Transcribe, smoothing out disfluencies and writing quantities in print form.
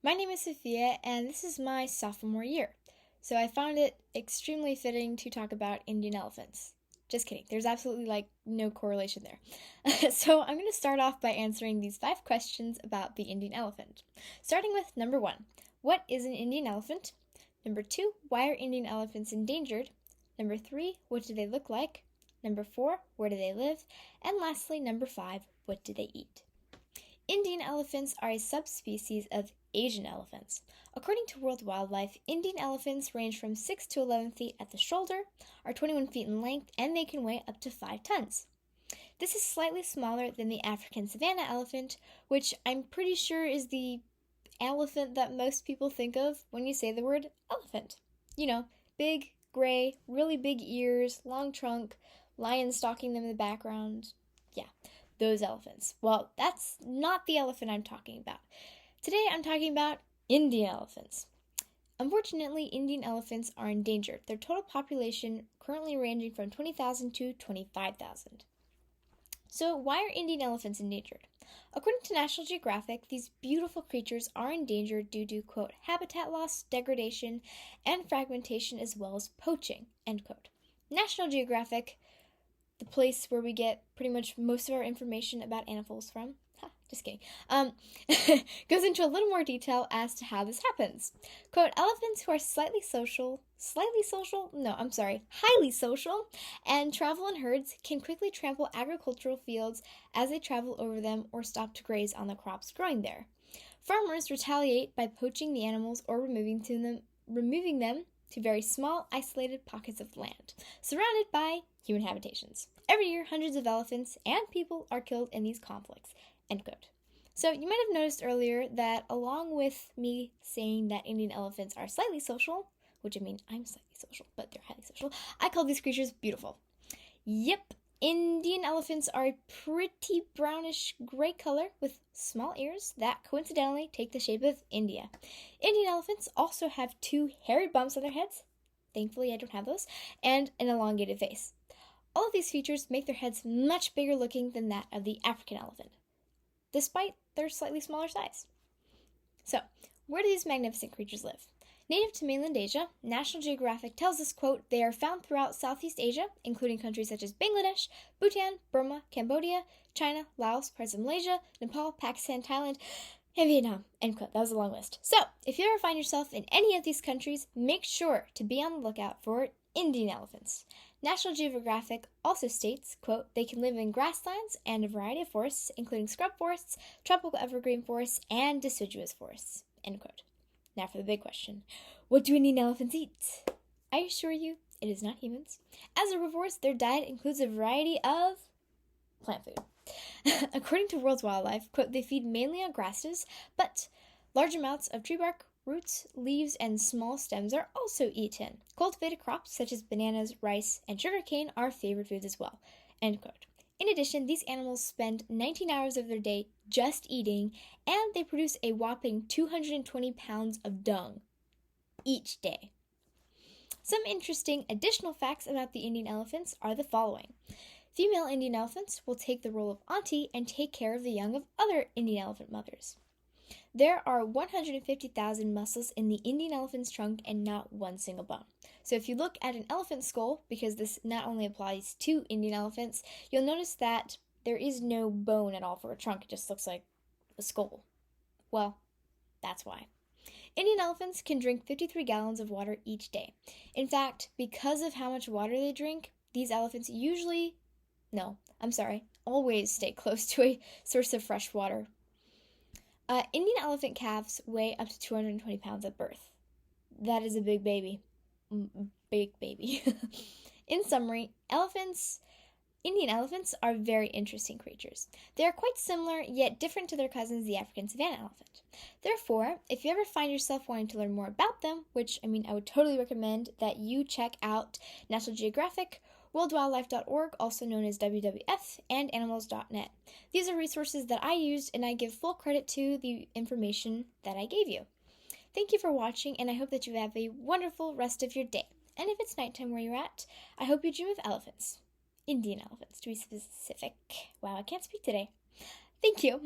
My name is Sophia, and this is my sophomore year. So I found it extremely fitting to talk about Indian elephants. Just kidding, there's absolutely no correlation there. So I'm going to start off by answering these 5 questions about the Indian elephant. Starting with number 1, what is an Indian elephant? Number 2, why are Indian elephants endangered? Number 3, what do they look like? Number 4, where do they live? And lastly, number 5, what do they eat? Indian elephants are a subspecies of Asian elephants. According to World Wildlife, Indian elephants range from 6 to 11 feet at the shoulder, are 21 feet in length, and they can weigh up to 5 tons. This is slightly smaller than the African savanna elephant, which I'm pretty sure is the elephant that most people think of when you say the word elephant. You know, big, gray, really big ears, long trunk, lions stalking them in the background. Yeah, those elephants. Well, that's not the elephant I'm talking about. Today I'm talking about Indian elephants. Unfortunately, Indian elephants are endangered. Their total population currently ranging from 20,000 to 25,000. So why are Indian elephants endangered? According to National Geographic, these beautiful creatures are endangered due to, quote, habitat loss, degradation, and fragmentation, as well as poaching, end quote. National Geographic, the place where we get pretty much most of our information about animals from, just kidding, goes into a little more detail as to how this happens. Quote, elephants who are highly social, and travel in herds can quickly trample agricultural fields as they travel over them or stop to graze on the crops growing there. Farmers retaliate by poaching the animals or removing them to very small, isolated pockets of land, surrounded by human habitations. Every year, hundreds of elephants and people are killed in these conflicts. End quote. So you might have noticed earlier that along with me saying that Indian elephants are slightly social, which I mean I'm slightly social, but they're highly social, I call these creatures beautiful. Yep, Indian elephants are a pretty brownish gray color with small ears that coincidentally take the shape of India. Indian elephants also have 2 hairy bumps on their heads, thankfully I don't have those, and an elongated face. All of these features make their heads much bigger looking than that of the African elephant, despite their slightly smaller size. So, where do these magnificent creatures live? Native to mainland Asia, National Geographic tells us, quote, they are found throughout Southeast Asia, including countries such as Bangladesh, Bhutan, Burma, Cambodia, China, Laos, parts of Malaysia, Nepal, Pakistan, Thailand, and Vietnam, end quote. That was a long list. So, if you ever find yourself in any of these countries, make sure to be on the lookout for Indian elephants. National Geographic also states, quote, they can live in grasslands and a variety of forests, including scrub forests, tropical evergreen forests, and deciduous forests, end quote. Now for the big question. What do Indian elephants eat? I assure you, it is not humans. As herbivores, their diet includes a variety of plant food. According to World Wildlife, quote, they feed mainly on grasses, but large amounts of tree bark, roots, leaves, and small stems are also eaten. Cultivated crops such as bananas, rice, and sugarcane are favored foods as well, end quote. In addition, these animals spend 19 hours of their day just eating, and they produce a whopping 220 pounds of dung each day. Some interesting additional facts about the Indian elephants are the following. Female Indian elephants will take the role of auntie and take care of the young of other Indian elephant mothers. There are 150,000 muscles in the Indian elephant's trunk and not one single bone. So if you look at an elephant skull, because this not only applies to Indian elephants, you'll notice that there is no bone at all for a trunk. It just looks like a skull. Well, that's why. Indian elephants can drink 53 gallons of water each day. In fact, because of how much water they drink, these elephants always stay close to a source of fresh water. Indian elephant calves weigh up to 220 pounds at birth. That is a big baby. Big baby. In summary, Indian elephants are very interesting creatures. They are quite similar, yet different to their cousins, the African savanna elephant. Therefore, if you ever find yourself wanting to learn more about them, which, I would totally recommend that you check out National Geographic, worldwildlife.org, also known as WWF, and animals.net. These are resources that I used, and I give full credit to the information that I gave you. Thank you for watching, and I hope that you have a wonderful rest of your day. And if it's nighttime where you're at, I hope you dream of elephants. Indian elephants, to be specific. Wow, I can't speak today. Thank you.